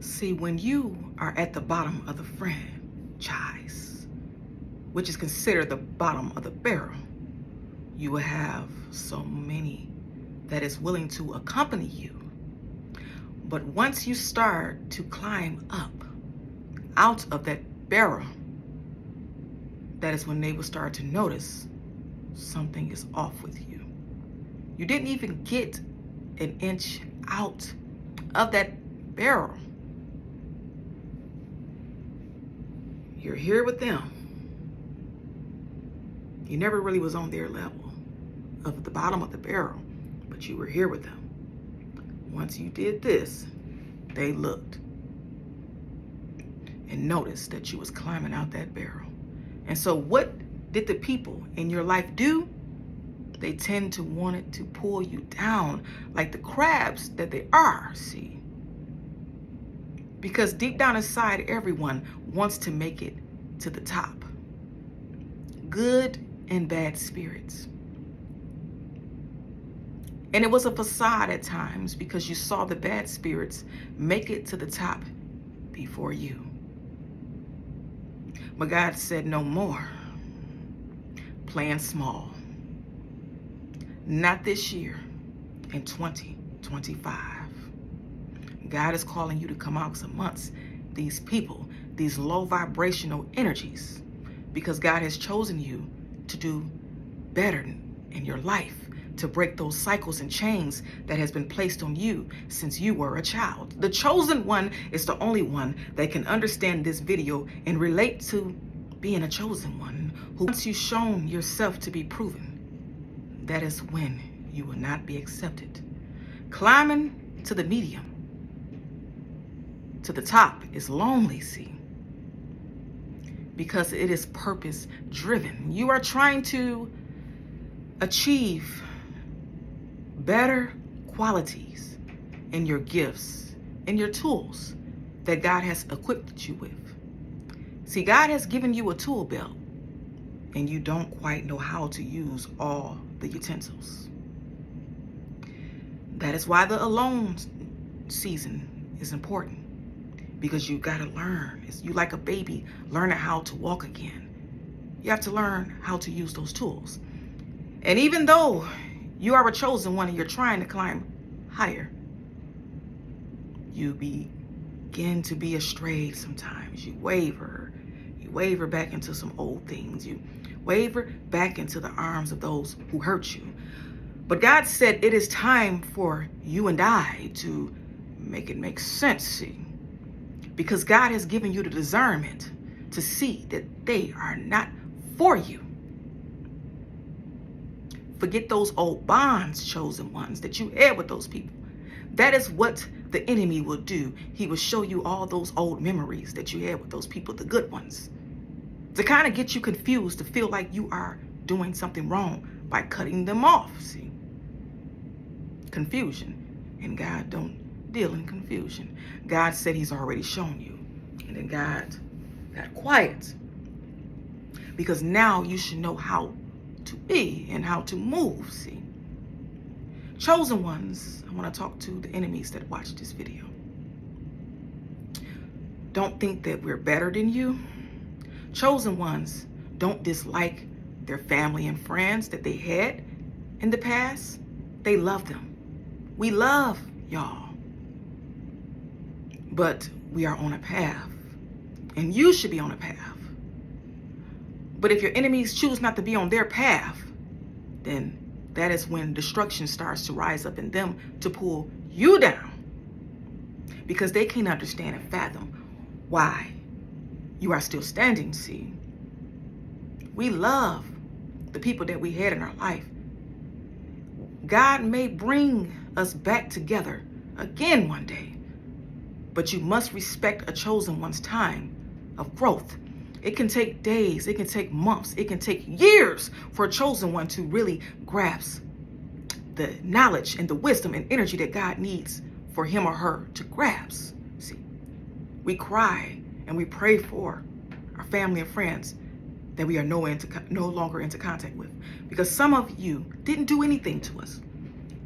See, when you are at the bottom of the franchise, which is considered the bottom of the barrel, you will have so many that is willing to accompany you. But once you start to climb up out of that barrel, that is when they will start to notice something is off with you. You didn't even get an inch out of that barrel. You're here with them. You never really was on their level of the bottom of the barrel, but you were here with them. Once you did this, they looked and noticed that you was climbing out that barrel. And so what did the people in your life do? They tend to want it to pull you down like the crabs that they are, see? Because deep down inside, everyone wants to make it to the top. Good and bad spirits. And it was a facade at times because you saw the bad spirits make it to the top before you. But God said no more. Playing small. Not this year, in 2025. God is calling you to come out amongst these people, these low vibrational energies, because God has chosen you to do better in your life, to break those cycles and chains that has been placed on you since you were a child. The chosen one is the only one that can understand this video and relate to being a chosen one, who once you've shown yourself to be proven, that is when you will not be accepted. Climbing to the medium, to the top, is lonely, see, because it is purpose driven. You are trying to achieve better qualities in your gifts and your tools that God has equipped you with. See, God has given you a tool belt and you don't quite know how to use all the utensils. That is why the alone season is important, because you got to learn. You like a baby learning how to walk again. You have to learn how to use those tools. And even though you are a chosen one and you're trying to climb higher, you begin to be astrayed sometimes. You waver back into some old things. You waver back into the arms of those who hurt you. But God said it is time for you and I to make it make sense, see? Because God has given you the discernment to see that they are not for you. Forget those old bonds, chosen ones, that you had with those people. That is what the enemy will do. He will show you all those old memories that you had with those people, the good ones, to kind of get you confused, to feel like you are doing something wrong by cutting them off, see? Confusion. And God don't deal in confusion. God said he's already shown you. And then God got quiet. Because now you should know how to be and how to move, see? Chosen ones, I want to talk to the enemies that watch this video. Don't think that we're better than you. Chosen ones don't dislike their family and friends that they had in the past. They love them. We love y'all. But we are on a path. And you should be on a path. But if your enemies choose not to be on their path, then that is when destruction starts to rise up in them to pull you down. Because they can't understand and fathom why you are still standing, see? We love the people that we had in our life. God may bring us back together again one day, but you must respect a chosen one's time of growth. It can take days, it can take months, it can take years for a chosen one to really grasp the knowledge and the wisdom and energy that God needs for him or her to grasp. See, we cry and we pray for our family and friends that we are no longer into contact with, because some of you didn't do anything to us.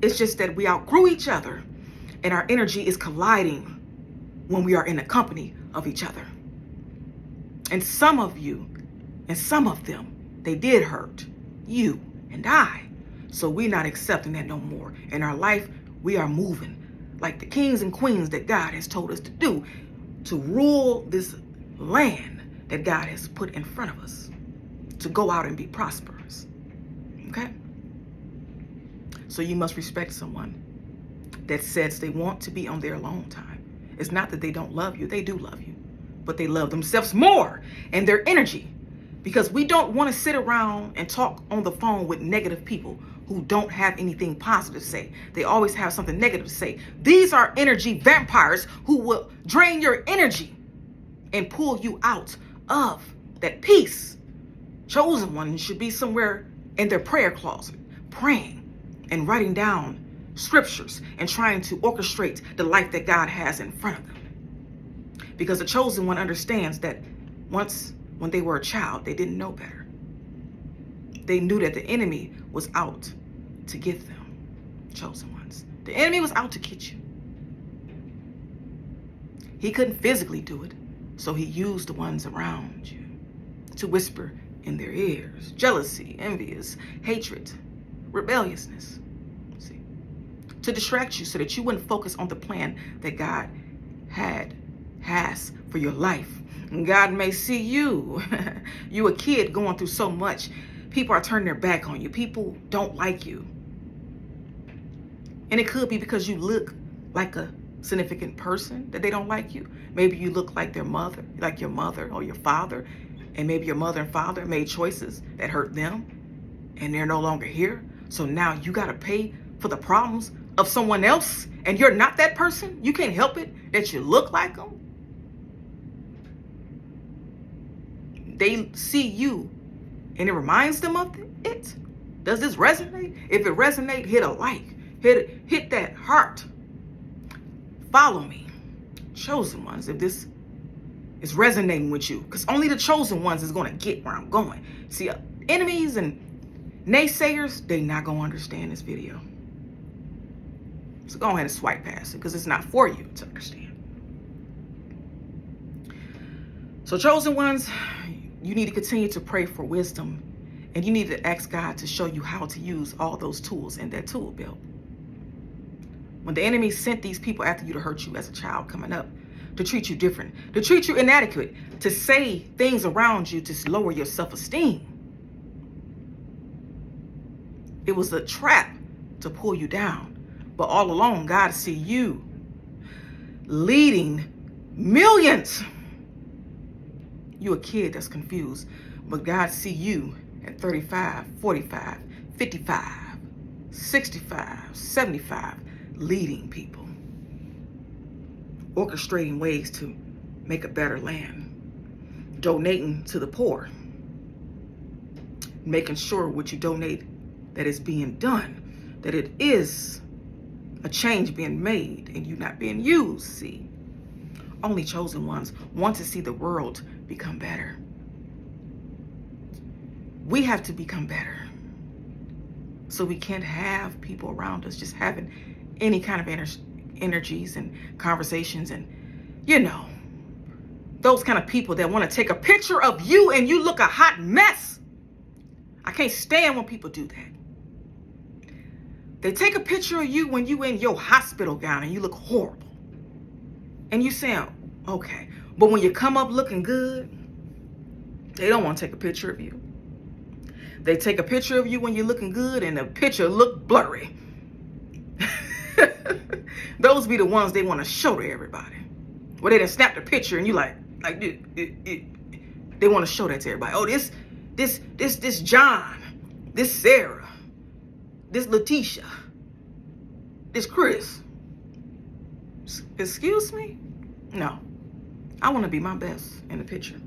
It's just that we outgrew each other and our energy is colliding when we are in the company of each other. And some of you and some of them, they did hurt you and I. So we're not accepting that no more. In our life, we are moving like the kings and queens that God has told us to do, to rule this land that God has put in front of us, to go out and be prosperous. Okay? So you must respect someone that says they want to be on their alone time. It's not that they don't love you. They do love you. But they love themselves more and their energy. Because we don't want to sit around and talk on the phone with negative people who don't have anything positive to say. They always have something negative to say. These are energy vampires who will drain your energy and pull you out of that peace. Chosen ones should be somewhere in their prayer closet, praying and writing down scriptures and trying to orchestrate the life that God has in front of them. Because the chosen one understands that once when they were a child, they didn't know better. They knew that the enemy was out to get them, chosen ones. The enemy was out to get you. He couldn't physically do it, so he used the ones around you to whisper in their ears. Jealousy, envious, hatred, rebelliousness. See, to distract you so that you wouldn't focus on the plan that God has for your life. And God may see you, you a kid going through so much. People are turning their back on you. People don't like you. And it could be because you look like a significant person that they don't like you. Maybe you look like their mother, like your mother or your father. And maybe your mother and father made choices that hurt them and they're no longer here. So now you got to pay for the problems of someone else and you're not that person. You can't help it that you look like them. They see you and it reminds them of it. Does this resonate? If it resonates, hit a like. Hit that heart. Follow me. Chosen ones, if this is resonating with you. Because only the chosen ones is going to get where I'm going. See, enemies and naysayers, they not going to understand this video. So go ahead and swipe past it because it's not for you to understand. So chosen ones, you need to continue to pray for wisdom and you need to ask God to show you how to use all those tools in that tool belt. When the enemy sent these people after you to hurt you as a child coming up, to treat you different, to treat you inadequate, to say things around you to lower your self-esteem. It was a trap to pull you down. But all along, God see you leading millions. You a kid that's confused, but God see you at 35, 45, 55, 65, 75, leading people, orchestrating ways to make a better land, donating to the poor, making sure what you donate that is being done, that it is a change being made and you not being used. See, only chosen ones want to see the world become better. We have to become better. So we can't have people around us just having any kind of energies and conversations and, you know, those kind of people that want to take a picture of you and you look a hot mess. I can't stand when people do that. They take a picture of you when you in your hospital gown and you look horrible. And you saying, okay. But when you come up looking good, they don't want to take a picture of you. They take a picture of you when you're looking good and the picture look blurry. Those be the ones they want to show to everybody. Where they done snapped a picture and you like they want to show that to everybody. Oh, this John, this Sarah, this Letitia, this Chris. Excuse me? No. I want to be my best in the picture.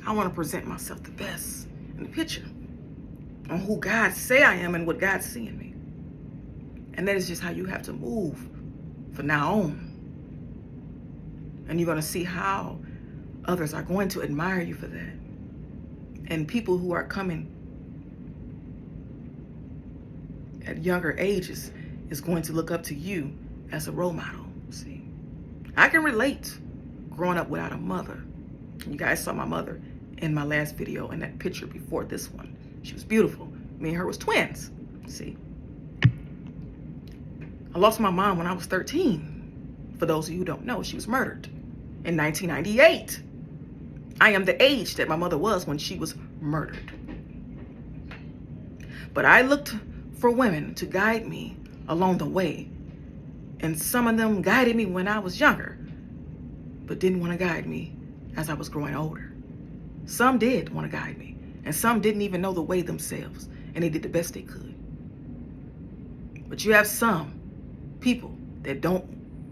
I want to present myself the best in the picture on who God say I am and what God's seeing me. And that is just how you have to move from now on. And you're going to see how others are going to admire you for that. And people who are coming at younger ages is going to look up to you as a role model. See, I can relate growing up without a mother. You guys saw my mother in my last video and that picture before this one. She was beautiful. Me and her was twins. See, I lost my mom when I was 13. For those of you who don't know, she was murdered in 1998. I am the age that my mother was when she was murdered. But I looked for women to guide me along the way. And some of them guided me when I was younger, but didn't want to guide me as I was growing older. Some did want to guide me, and some didn't even know the way themselves, and they did the best they could. But you have some people that don't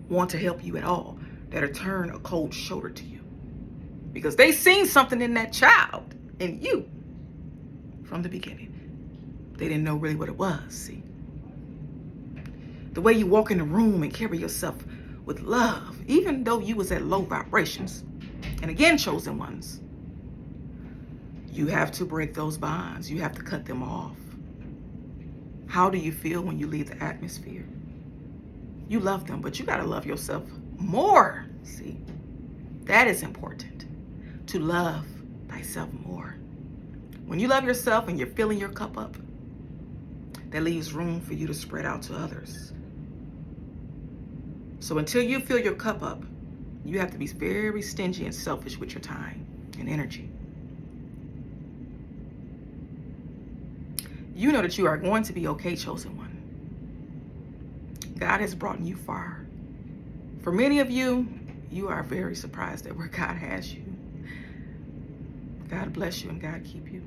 want to help you at all, that are turn a cold shoulder to you, because they seen something in that child, in you, from the beginning. They didn't know really what it was, see. The way you walk in the room and carry yourself with love, even though you was at low vibrations. And again, chosen ones, you have to break those bonds. You have to cut them off. How do you feel when you leave the atmosphere? You love them, but you got to love yourself more. See, that is important, to love thyself more. When you love yourself and you're filling your cup up, that leaves room for you to spread out to others. So until you fill your cup up, you have to be very stingy and selfish with your time and energy. You know that you are going to be okay, chosen one. God has brought you far. For many of you, you are very surprised at where God has you. God bless you and God keep you.